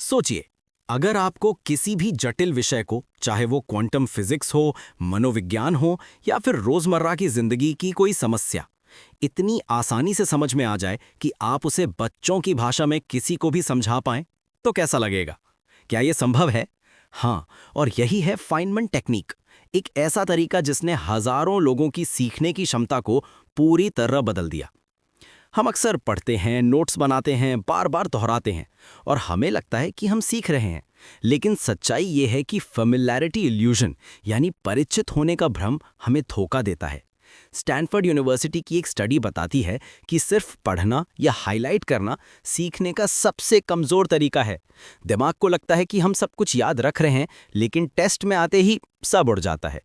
सोचिए, अगर आपको किसी भी जटिल विषय को, चाहे वो क्वांटम फिजिक्स हो, मनोविज्ञान हो या फिर रोजमर्रा की जिंदगी की कोई समस्या, इतनी आसानी से समझ में आ जाए कि आप उसे बच्चों की भाषा में किसी को भी समझा पाएं, तो कैसा लगेगा? क्या यह संभव है? हाँ, और यही है फाइनमन टेक्निक, एक ऐसा तरीका जिसने हजारों लोगों की सीखने की क्षमता को पूरी तरह बदल दिया। हम अक्सर पढ़ते हैं, नोट्स बनाते हैं, बार बार दोहराते हैं और हमें लगता है कि हम सीख रहे हैं, लेकिन सच्चाई ये है कि फेमिलियरिटी इल्यूजन यानी परिचित होने का भ्रम हमें धोखा देता है। स्टैनफोर्ड यूनिवर्सिटी की एक स्टडी बताती है कि सिर्फ पढ़ना या हाईलाइट करना सीखने का सबसे कमजोर तरीका है। दिमाग को लगता है कि हम सब कुछ याद रख रहे हैं, लेकिन टेस्ट में आते ही सब उड़ जाता है।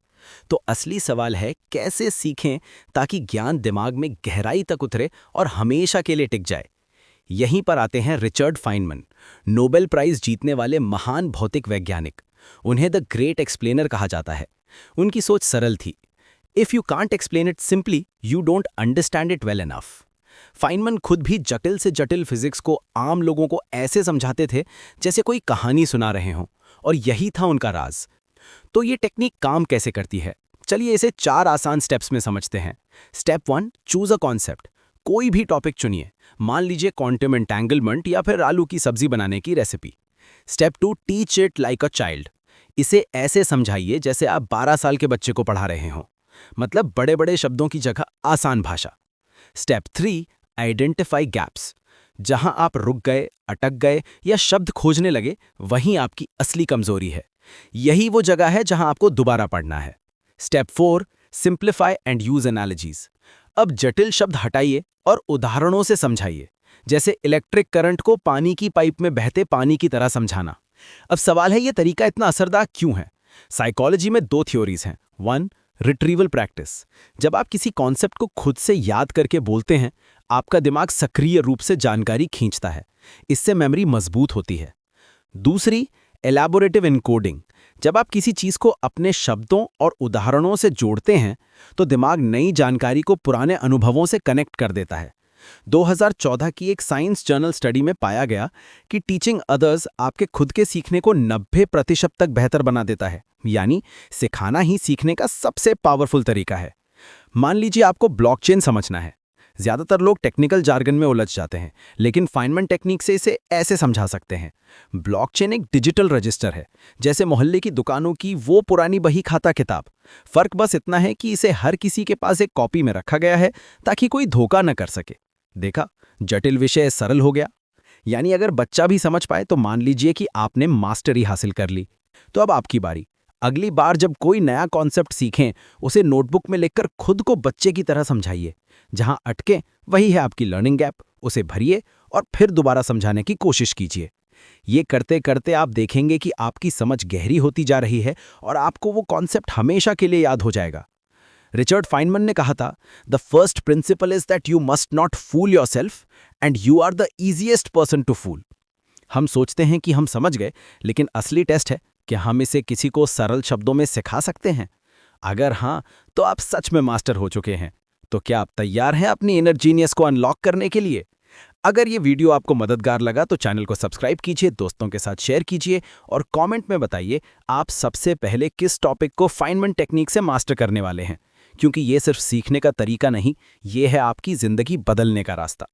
तो असली सवाल है, कैसे सीखें ताकि ज्ञान दिमाग में गहराई तक उतरे और हमेशा के लिए टिक जाए। यहीं पर आते हैं रिचर्ड फाइनमन, नोबेल प्राइज जीतने वाले महान भौतिक वैज्ञानिक। उन्हें द ग्रेट एक्सप्लेनर कहा जाता है। उनकी सोच सरल थी, if you can't explain it simply, you don't understand it well enough. Feynman खुद भी जटिल से जटिल फिजिक्स को आम लोगों को ऐसे समझाते थे जैसे कोई कहानी सुना रहे हों, और यही था उनका राज। तो ये टेक्निक काम कैसे करती है? चलिए इसे 4 आसान स्टेप्स में समझते हैं। Step 1, choose a concept. कोई भी टॉपिक चुनिए, मान लीजिए क्वांटम एंटेंगलमेंट या फिर आलू की सब्जी बनाने की recipe. Step 2, teach it like a child. इसे ऐसे समझाइए जैसे आप 12 साल के बच्चे को पढ़ा रहे हों, मतलब बड़े बड़े शब्दों की जगह आसान भाषा। Step 3, identify gaps. जहां आप रुक गए, अटक गए या शब्द खोजने लगे, वहीं आपकी असली कमजोरी है। यही वो जगह है जहां आपको दोबारा पढ़ना है। Step 4, simplify and use analogies. अब जटिल शब्द हटाइए और उदाहरणों से समझाइए, जैसे इलेक्ट्रिक करंट को पानी की पाइप में बहते पानी की तरह समझाना। अब सवाल है, यह तरीका इतना असरदार क्यों है? साइकोलॉजी में 2 थ्योरीज हैं। 1, रिट्रीवल प्रैक्टिस। जब आप किसी कॉन्सेप्ट को खुद से याद करके बोलते हैं, आपका दिमाग सक्रिय रूप से जानकारी खींचता है। इससे मेमोरी मजबूत होती है। दूसरी, एलैबोरेटिव इनकोडिंग। जब आप किसी चीज को अपने शब्दों और उदाहरणों से जोड़ते हैं, तो दिमाग नई जानकारी को पुराने अनुभवों से कनेक्ट कर देता है। 2014 की एक साइंस जर्नल स्टडी में पाया गया कि टीचिंग अदर्स आपके खुद के सीखने को 90% तक बेहतर बना देता है। यानी सिखाना ही सीखने का सबसे पावरफुल तरीका है। मान लीजिए आपको ब्लॉकचेन समझना है। ज्यादातर लोग टेक्निकल जार्गन में उलझ जाते हैं, लेकिन फाइनमन टेक्निक से इसे ऐसे समझा सकते हैं। ब्लॉकचेन एक डिजिटल रजिस्टर है, जैसे मोहल्ले की दुकानों की वो पुरानी बही खाता किताब। फर्क बस इतना है कि इसे हर किसी के पास एक कॉपी में रखा गया है, ताकि कोई धोखा न कर सके। देखा, जटिल विषय सरल हो गया। यानी अगर बच्चा भी समझ पाए तो मान लीजिए कि आपने मास्टरी हासिल कर ली। तो अब आपकी बारी। अगली बार जब कोई नया कॉन्सेप्ट सीखें, उसे नोटबुक में लिखकर खुद को बच्चे की तरह समझाइए। जहां अटके, वही है आपकी लर्निंग गैप, उसे भरिए और फिर दोबारा समझाने की कोशिश कीजिए। ये करते करते आप देखेंगे कि आपकी समझ गहरी होती जा रही है और आपको वो कॉन्सेप्ट हमेशा के लिए याद हो जाएगा। रिचर्ड फाइनमन ने कहा था, the first principle is that you must not fool yourself and you are the easiest person to fool. हम सोचते हैं कि हम समझ गए, लेकिन असली टेस्ट है कि हम इसे किसी को सरल शब्दों में सिखा सकते हैं। अगर हाँ, तो आप सच में मास्टर हो चुके हैं। तो क्या आप तैयार हैं अपनी इनर जीनियस को अनलॉक करने के लिए? अगर ये वीडियो आपको मददगार लगा तो चैनल को सब्सक्राइब कीजिए, दोस्तों के साथ शेयर कीजिए और कमेंट में बताइए आप सबसे पहले किस टॉपिक को फाइनमन टेक्निक से मास्टर करने वाले हैं। क्योंकि ये सिर्फ सीखने का तरीका नहीं, ये है आपकी जिंदगी बदलने का रास्ता।